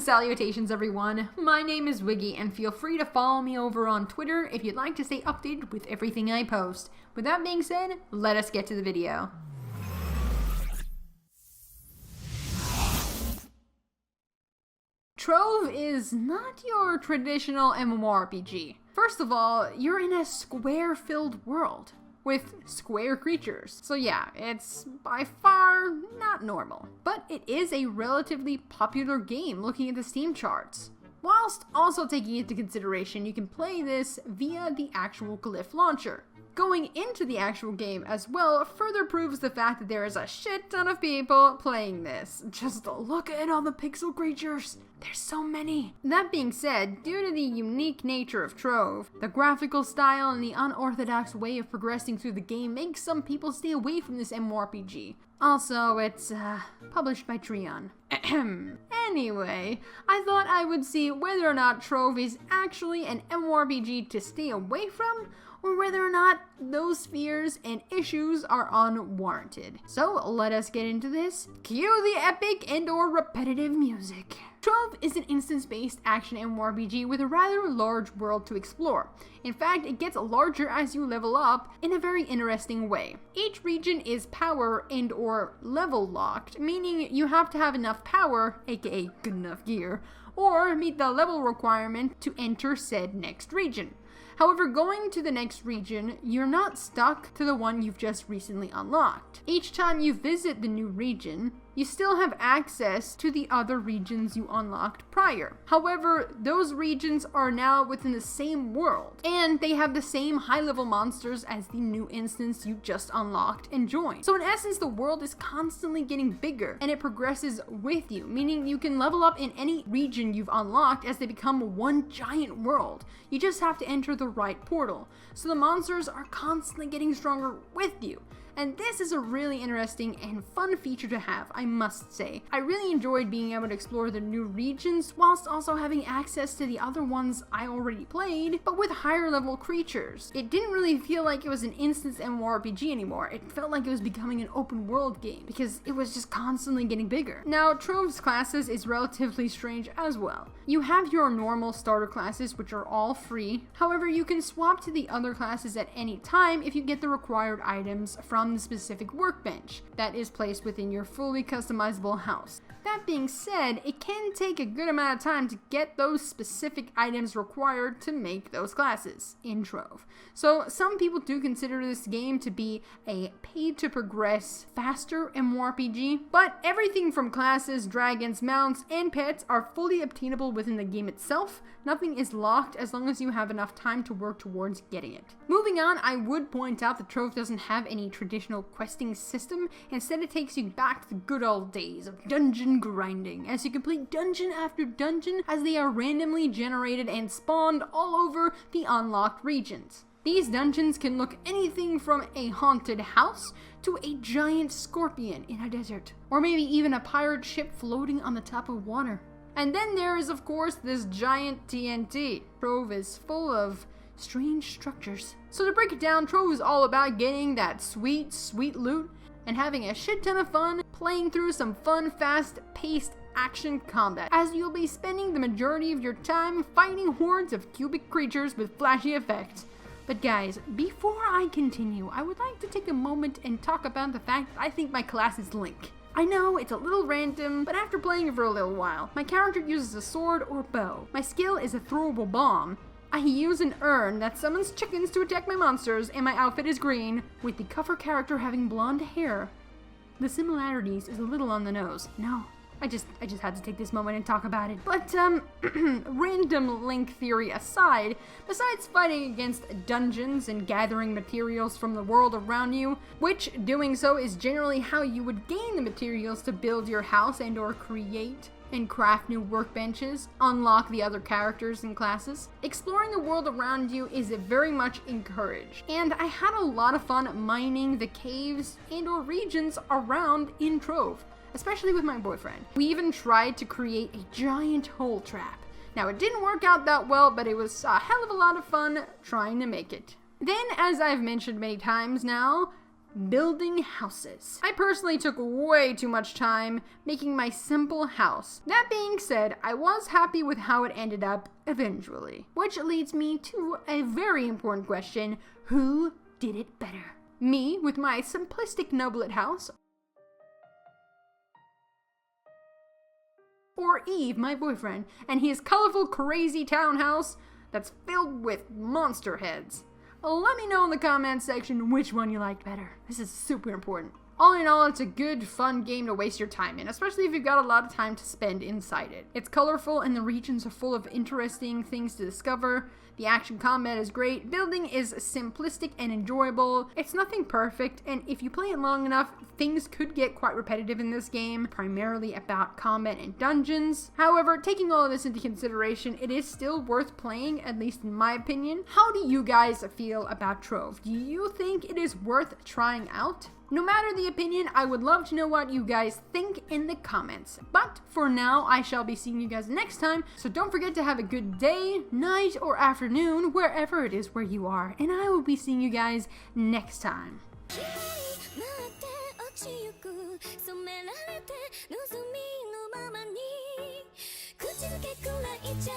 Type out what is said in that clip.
Salutations everyone, my name is Wiggy and feel free to follow me over on Twitter if you'd like to stay updated with everything I post. With that being said, let us get to the video. Trove is not your traditional MMORPG. First of all, you're in a square-filled world with square creatures. So yeah, it's by far not normal. But it is a relatively popular game looking at the Steam charts. Whilst also taking into consideration you can play this via the actual Glyph launcher. Going into the actual game as well further proves the fact that there is a shit ton of people playing this. Just look at all the pixel creatures. There's so many. That being said, due to the unique nature of Trove, the graphical style and the unorthodox way of progressing through the game makes some people stay away from this MMORPG. Also, it's published by Treon. Anyway, I thought I would see whether or not Trove is actually an MMORPG to stay away from, or whether or not those fears and issues are unwarranted. So let us get into this. Cue the epic and/or repetitive music. Trove is an instance-based action MMORPG with a rather large world to explore. In fact, it gets larger as you level up in a very interesting way. Each region is power and/or level locked, meaning you have to have enough power, aka good enough gear, or meet the level requirement to enter said next region. However, going to the next region, you're not stuck to the one you've just recently unlocked. Each time you visit the new region, you still have access to the other regions you unlocked prior. However, those regions are now within the same world, and they have the same high-level monsters as the new instance you just unlocked and joined. So in essence, the world is constantly getting bigger, and it progresses with you, meaning you can level up in any region you've unlocked as they become one giant world. You just have to enter the right portal. So the monsters are constantly getting stronger with you. And this is a really interesting and fun feature to have, I must say. I really enjoyed being able to explore the new regions whilst also having access to the other ones I already played, but with higher level creatures. It didn't really feel like it was an instance MMORPG anymore. It felt like it was becoming an open world game because it was just constantly getting bigger. Now, Trove's classes is relatively strange as well. You have your normal starter classes, which are all free. However, you can swap to the other classes at any time if you get the required items from the specific workbench that is placed within your fully customizable house. That being said, it can take a good amount of time to get those specific items required to make those classes in Trove. So some people do consider this game to be a pay-to-progress, faster MMORPG, but everything from classes, dragons, mounts, and pets are fully obtainable within the game itself. Nothing is locked as long as you have enough time to work towards getting it. Moving on, I would point out that Trove doesn't have any traditional questing system. Instead, it takes you back to the good old days of dungeon grinding, as you complete dungeon after dungeon as they are randomly generated and spawned all over the unlocked regions. These dungeons can look anything from a haunted house to a giant scorpion in a desert, or maybe even a pirate ship floating on the top of water. And then there is, of course, this giant TNT. Trove is full of strange structures. So to break it down, Trove is all about getting that sweet, sweet loot and having a shit ton of fun playing through some fun, fast-paced action combat, as you'll be spending the majority of your time fighting hordes of cubic creatures with flashy effects. But guys, before I continue, I would like to take a moment and talk about the fact that I think my class is Link. I know, it's a little random, but after playing for a little while, my character uses a sword or bow. My skill is a throwable bomb. I use an urn that summons chickens to attack my monsters, and my outfit is green, with the cover character having blonde hair. The similarities is a little on the nose. No, I just had to take this moment and talk about it. But, random Link theory aside, besides fighting against dungeons and gathering materials from the world around you, which doing so is generally how you would gain the materials to build your house and or create and craft new workbenches, unlock the other characters and classes, exploring the world around you is very much encouraged. And I had a lot of fun mining the caves and or regions around in Trove, especially with my boyfriend. We even tried to create a giant hole trap. Now it didn't work out that well, but it was a hell of a lot of fun trying to make it. Then, as I've mentioned many times now, building houses. I personally took way too much time making my simple house. That being said, I was happy with how it ended up eventually. Which leads me to a very important question: who did it better? Me with my simplistic noblet house, or Eve, my boyfriend, and his colorful crazy townhouse that's filled with monster heads? Let me know in the comments section which one you liked better. This is super important. All in all, it's a good, fun game to waste your time in, especially if you've got a lot of time to spend inside it. It's colorful and the regions are full of interesting things to discover. The action combat is great. Building is simplistic and enjoyable. It's nothing perfect, and if you play it long enough, things could get quite repetitive in this game, primarily about combat and dungeons. However, taking all of this into consideration, it is still worth playing, at least in my opinion. How do you guys feel about Trove? Do you think it is worth trying out? No matter the opinion, I would love to know what you guys think in the comments. But for now, I shall be seeing you guys next time, so don't forget to have a good day, night, or afternoon, wherever it is where you are, and I will be seeing you guys next time. 口づけくらいじゃ